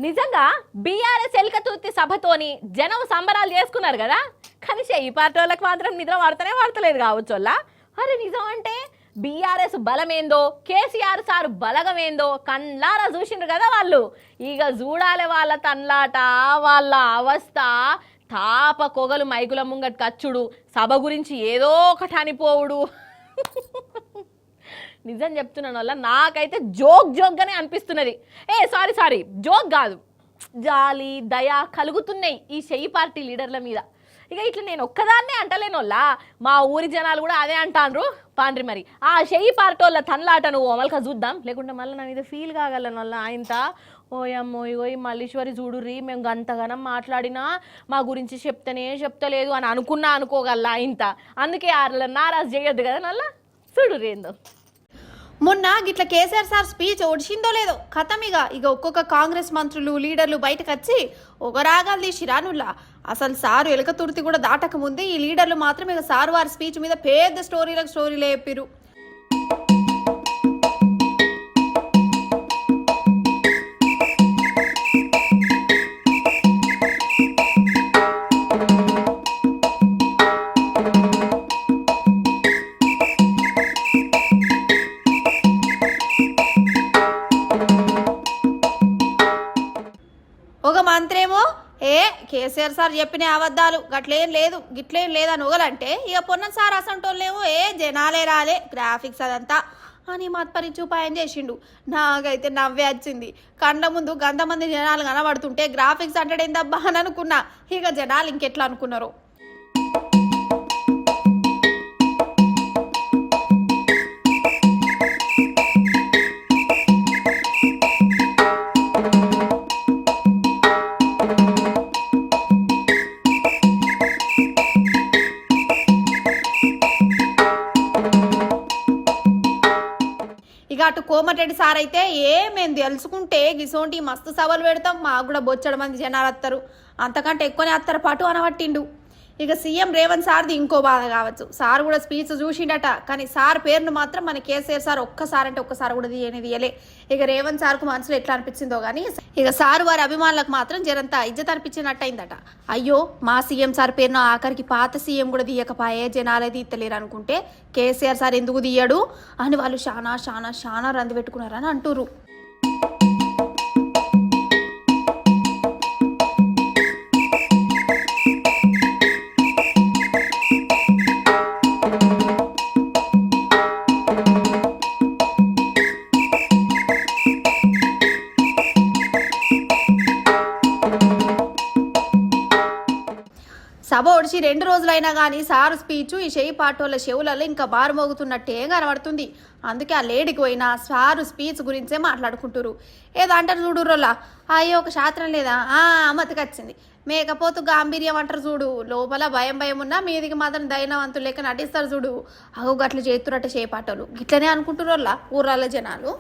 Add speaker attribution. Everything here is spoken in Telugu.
Speaker 1: నిజంగా బీఆర్ఎస్ ఎల్కతుర్తి సభతోని జనం సంబరాలు చేసుకున్నారు కదా. కానీ ఈ పార్టీ వాళ్ళకి మాత్రం నిద్ర పడతలేదు కావచ్చు వాళ్ళ. అరే నిజం అంటే బీఆర్ఎస్ బలమేందో కేసీఆర్ సార్ బలగమేందో కళ్ళారా చూసిండ్రు కదా వాళ్ళు. ఇక చూడాలి వాళ్ళ తన్లాట, వాళ్ళ అవస్థ. తాప కొగలు మైకుల ముంగట్ కచ్చుడు, సభ గురించి ఏదో ఒకటి అనిపోవుడు. నిజం చెప్తున్నాను వల్ల నాకైతే జోక్గానే అనిపిస్తున్నది. సారీ జోక్ కాదు, జాలి దయ కలుగుతున్నాయి ఈ షెయి పార్టీ లీడర్ల మీద. ఇక ఇట్లా నేను ఒక్కదాన్నే అంటలేను వల్ల మా ఊరి జనాలు కూడా అదే అంటాన్రు. పాండ్రి మరి ఆ షెయి పార్టీ వాళ్ళ తన్లాట నువ్వు అమలుగా చూద్దాం, లేకుంటే మళ్ళీ నా మీద ఫీల్ కాగలను వల్ల. ఆయనత ఓయమ్మో ఇగోయ్ మల్లీశ్వరి చూడుర్రి, మేము గంతగానం మాట్లాడినా మా గురించి చెప్తలేదు అని అనుకోగల ఇంత. అందుకే వాళ్ళ నారాజు చేయొద్దు కదా నల్ల. చూడుర్రి ఏందో
Speaker 2: మొన్న గిట్ల కేసీఆర్ సార్ స్పీచ్ ఒడిచిందో లేదో కథమిగా. ఇక ఒక్కొక్క కాంగ్రెస్ మంత్రులు లీడర్లు బయటకు వచ్చి ఒక రాగాలు తీసిరానుల్లా. అసలు సారు ఎలకతుర్తి కూడా దాటక ముందే ఈ లీడర్లు మాత్రం ఇక సారు వారి స్పీచ్ మీద పెద్ద స్టోరీలే చెప్పిరు. ఒక మంత్రేమో కేసీఆర్ సార్ చెప్పిన అబద్ధాలు గట్లేం లేదు అని ఒగలంటే, ఇక పొన్న సార్ అసంటోళ్ళేమో జనాలే రాలే గ్రాఫిక్స్ అదంతా అని మత్పరి చూపాయం చేసిండు. నాకైతే నవ్వే వచ్చింది. కండ్ల ముందు గంతమంది జనాలు కనబడుతుంటే గ్రాఫిక్స్ అంటాడేందబ్బా అని అనుకున్నా. ఇక జనాలు ఇంకెట్లా అనుకున్నారు. ఇక అటు కోమటిరెడ్డి సార్ అయితే మేము తెలుసుకుంటే గిసోంటి మస్తు సభలు పెడతాం, మాకు కూడా బొచ్చడు మంది జనాలు వస్తారు, అంతకంటే ఎక్కువనే వస్తారు పాటు అనబట్టిండు. ఇక సీఎం రేవంత్ సార్ది ఇంకో బాధ కావచ్చు. సార్ కూడా స్పీచ్ చూసిండట, కానీ సార్ పేరును మాత్రం మన కేసీఆర్ సార్ ఒక్కసారి కూడా తీయలే. ఇక రేవంత్ సార్కు మనసులో ఎట్లా అనిపించిందో కానీ ఇక సార్ వారి అభిమానులకు మాత్రం జరంతా ఇజ్జత్ అనిపించినట్టు అయిందట. అయ్యో మా సీఎం సార్ పేరును ఆఖరికి పాత సీఎం కూడా తీయకపాయే, జనాలే తీయలేరు అనుకుంటే కేసీఆర్ సార్ ఎందుకు తీయడు అని వాళ్ళు చాలా రంది పెట్టుకున్నారని అంటురు. సభ ఒడిచి 2 రోజులైనా కానీ సారు స్పీచ్ ఈ షెయి పాటోళ్ళ చెవులలో ఇంకా బారు మోగుతున్నట్టే కనబడుతుంది. అందుకే ఆ లేడీకి పోయినా సారు స్పీచ్ గురించే మాట్లాడుకుంటారు. ఏదో అంటారు చూడురోలా, అయ్యో ఒక శాస్త్రం లేదా అమ్మతికొచ్చింది, మేకపోతు గాంభీర్యం అంటారు చూడు, లోపల భయం ఉన్నా మీదికి మాత్రం దైనవంతులు లెక్క నటిస్తారు చూడు. అగో గట్ల చేతురట్ట షెయి పాటోళ్ళు గిట్లనే అనుకుంటురోలా ఊర్రాల జనాలు.